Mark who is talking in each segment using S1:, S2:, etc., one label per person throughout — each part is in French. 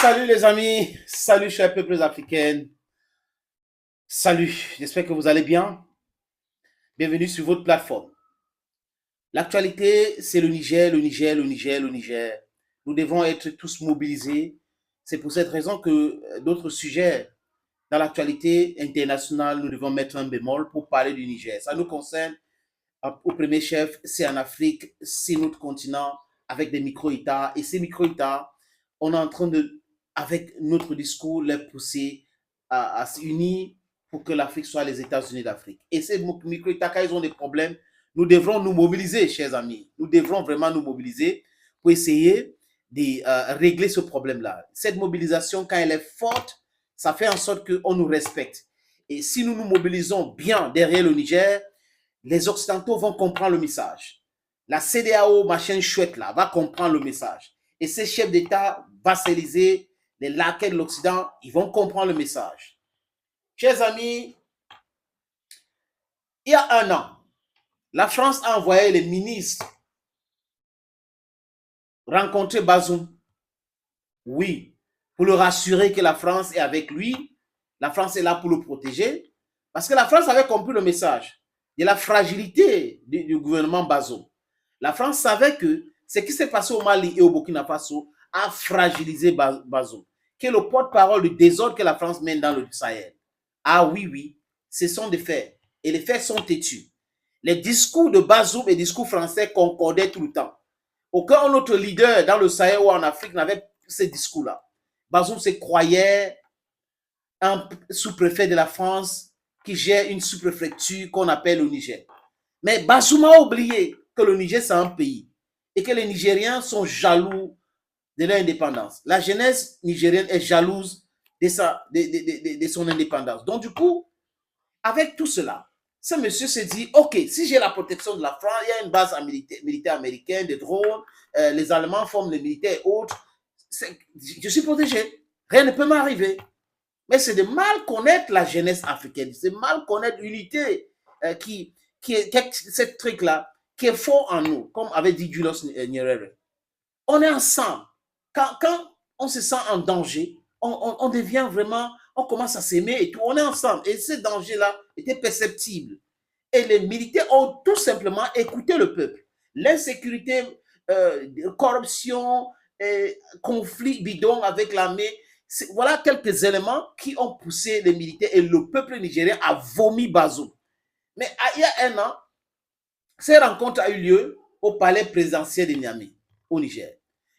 S1: Salut les amis, salut chers peuples africains, salut, j'espère que vous allez bien. Bienvenue sur votre plateforme. L'actualité, c'est le Niger, le Niger, le Niger, le Niger. Nous devons être tous mobilisés. C'est pour cette raison que d'autres sujets dans l'actualité internationale, nous devons mettre un bémol pour parler du Niger. Ça nous concerne au premier chef, c'est en Afrique, c'est notre continent avec des micro-États. Et ces micro-États, on est en train de, avec notre discours, les pousser à s'unir pour que l'Afrique soit les États-Unis d'Afrique. Et ces micro-États, quand ils ont des problèmes, nous devrons nous mobiliser, chers amis. Nous devrons vraiment nous mobiliser pour essayer de régler ce problème-là. Cette mobilisation, quand elle est forte, ça fait en sorte qu'on nous respecte. Et si nous nous mobilisons bien derrière le Niger, les Occidentaux vont comprendre le message. La CEDEAO, machin chouette là, va comprendre le message. Et ces chefs d'État vassalisés, les laquais de l'Occident, ils vont comprendre le message. Chers amis, il y a un an, la France a envoyé les ministres rencontrer Bazoum. Oui, pour le rassurer que la France est avec lui. La France est là pour le protéger. Parce que la France avait compris le message de la fragilité du gouvernement Bazoum. La France savait que ce qui s'est passé au Mali et au Burkina Faso a fragilisé Bazoum, qui est le porte-parole du désordre que la France mène dans le Sahel. Ah oui, oui, ce sont des faits. Et les faits sont têtus. Les discours de Bazoum et les discours français concordaient tout le temps. Aucun autre leader dans le Sahel ou en Afrique n'avait ces discours-là. Bazoum se croyait un sous-préfet de la France qui gère une sous-préfecture qu'on appelle le Niger. Mais Bazoum a oublié que le Niger, c'est un pays et que les Nigériens sont jaloux de leur indépendance. La jeunesse nigérienne est jalouse de son indépendance. Donc, du coup, avec tout cela, ce monsieur se dit, OK, si j'ai la protection de la France, il y a une base militaire américaine, des drones, les Allemands forment les militaires et autres, je suis protégé. Rien ne peut m'arriver. Mais c'est de mal connaître la jeunesse africaine, c'est mal connaître l'unité qui est cette truc-là, qui est fort en nous, comme avait dit Julius Nyerere. On est ensemble. Quand on se sent en danger, on devient vraiment, on commence à s'aimer et tout, on est ensemble. Et ce danger-là était perceptible. Et les militaires ont tout simplement écouté le peuple. L'insécurité, corruption, conflit bidon avec l'armée, voilà quelques éléments qui ont poussé les militaires et le peuple nigérien à vomi Bazoum. Mais il y a un an, cette rencontre a eu lieu au palais présidentiel de Niamey, au Niger.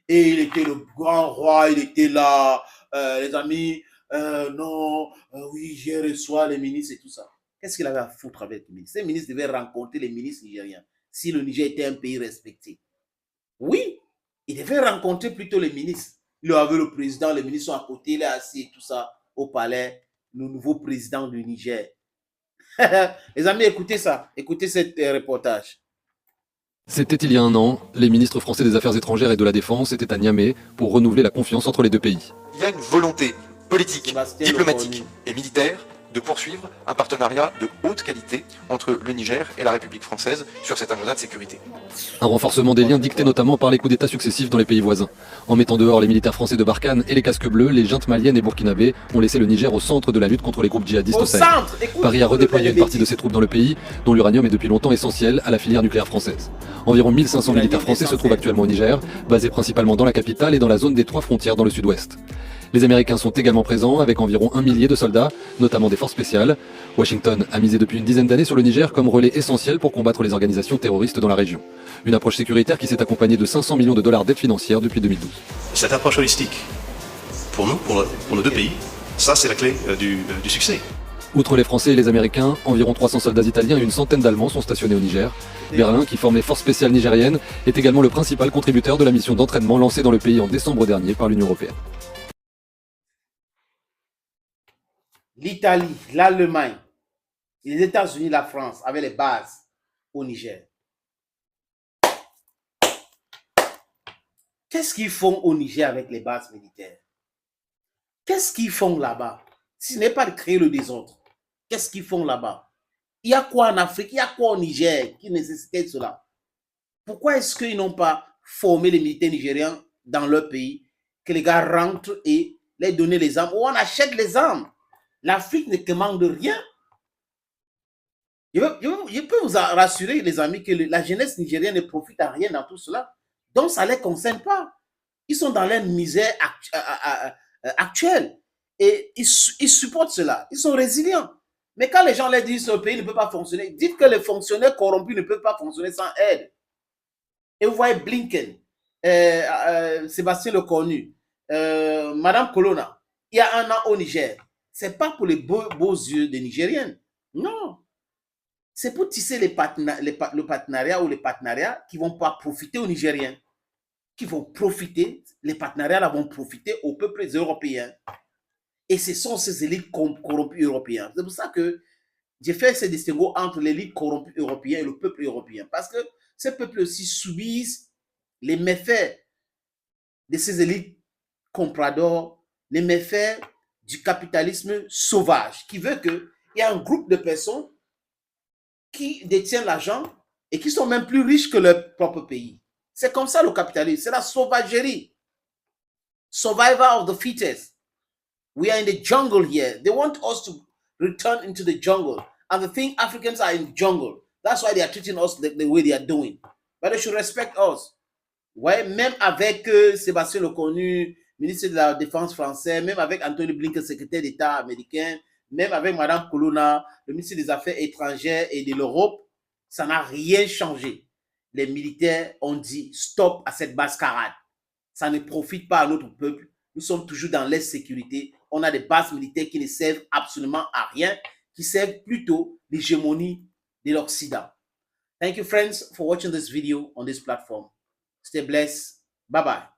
S1: Et il était le grand roi, il était là, les amis, non, oui, j'ai reçu les ministres et tout ça. Qu'est-ce qu'il avait à foutre avec les ministres? Ces ministres devaient rencontrer les ministres nigériens si le Niger était un pays respecté. Oui, il devait rencontrer plutôt les ministres. Il avait le président, les ministres sont à côté, il est assis et tout ça au palais, le nouveau président du Niger. Les amis, écoutez ça, écoutez ce reportage.
S2: C'était il y a un an, les ministres français des Affaires étrangères et de la Défense étaient à Niamey pour renouveler la confiance entre les deux pays.
S3: Il y a une volonté politique, diplomatique et militaire de poursuivre un partenariat de haute qualité entre le Niger et la République française sur cet agenda de sécurité.
S2: Un renforcement des liens dicté notamment par les coups d'État successifs dans les pays voisins. En mettant dehors les militaires français de Barkhane et les casques bleus, les juntes maliennes et burkinabés ont laissé le Niger au centre de la lutte contre les groupes djihadistes au Sahel. Paris a redéployé une partie de ses troupes dans le pays, dont l'uranium est depuis longtemps essentiel à la filière nucléaire française. Environ 1500 militaires français se trouvent actuellement au Niger, basés principalement dans la capitale et dans la zone des 3 frontières dans le sud-ouest. Les Américains sont également présents avec environ 1 millier de soldats, notamment des forces spéciales. Washington a misé depuis une dizaine d'années sur le Niger comme relais essentiel pour combattre les organisations terroristes dans la région. Une approche sécuritaire qui s'est accompagnée de 500 millions de dollars d'aide financière depuis 2012.
S4: Cette approche holistique, pour nous, pour nos deux pays, ça c'est la clé du succès.
S2: Outre les Français et les Américains, environ 300 soldats italiens et une centaine d'Allemands sont stationnés au Niger. Berlin, qui forme les forces spéciales nigériennes, est également le principal contributeur de la mission d'entraînement lancée dans le pays en décembre dernier par l'Union européenne.
S1: L'Italie, l'Allemagne, les États-Unis, la France avaient les bases au Niger. Qu'est-ce qu'ils font au Niger avec les bases militaires? Qu'est-ce qu'ils font là-bas? Si ce n'est pas de créer le désordre, qu'est-ce qu'ils font là-bas? Il y a quoi en Afrique? Il y a quoi au Niger qui nécessitait cela? Pourquoi est-ce qu'ils n'ont pas formé les militaires nigériens dans leur pays, que les gars rentrent et leur donner les armes, ou on achète les armes. L'Afrique ne manque de rien. Je peux vous rassurer, les amis, que la jeunesse nigérienne ne profite à rien dans tout cela. Donc, ça ne les concerne pas. Ils sont dans leur misère actuelle. Et ils supportent cela. Ils sont résilients. Mais quand les gens leur disent que ce pays ne peut pas fonctionner, dites que les fonctionnaires corrompus ne peuvent pas fonctionner sans aide. Et vous voyez Blinken, Sébastien Lecornu, Madame Colonna, il y a un an au Niger. Ce n'est pas pour les beaux yeux des Nigériennes. Non. C'est pour tisser le partenariat ou les partenariats qui vont pas profiter aux Nigériens. Qui vont profiter, les partenariats là vont profiter aux peuples européens. Et ce sont ces élites corrompues européennes. C'est pour ça que j'ai fait ce distinguo entre l'élite corrompue européenne et le peuple européen. Parce que ces peuples aussi subissent les méfaits de ces élites compradors, les méfaits du capitalisme sauvage, qui veut qu'il y ait un groupe de personnes qui détiennent l'argent et qui sont même plus riches que leur propre pays. C'est comme ça le capitalisme, c'est la sauvagerie. Survivor of the fittest. We are in the jungle here. They want us to return into the jungle. And they think Africans are in the jungle. That's why they are treating us the way they are doing. But they should respect us. Ouais, même avec Sébastien Lecornu, ministre de la Défense français, même avec Anthony Blinken, secrétaire d'État américain, même avec Madame Colonna, le ministre des Affaires étrangères et de l'Europe, ça n'a rien changé. Les militaires ont dit stop à cette mascarade. Ça ne profite pas à notre peuple. Nous sommes toujours dans l'insécurité. On a des bases militaires qui ne servent absolument à rien, qui servent plutôt l'hégémonie de l'Occident. Thank you, friends, for watching this video on this platform. Stay blessed. Bye-bye.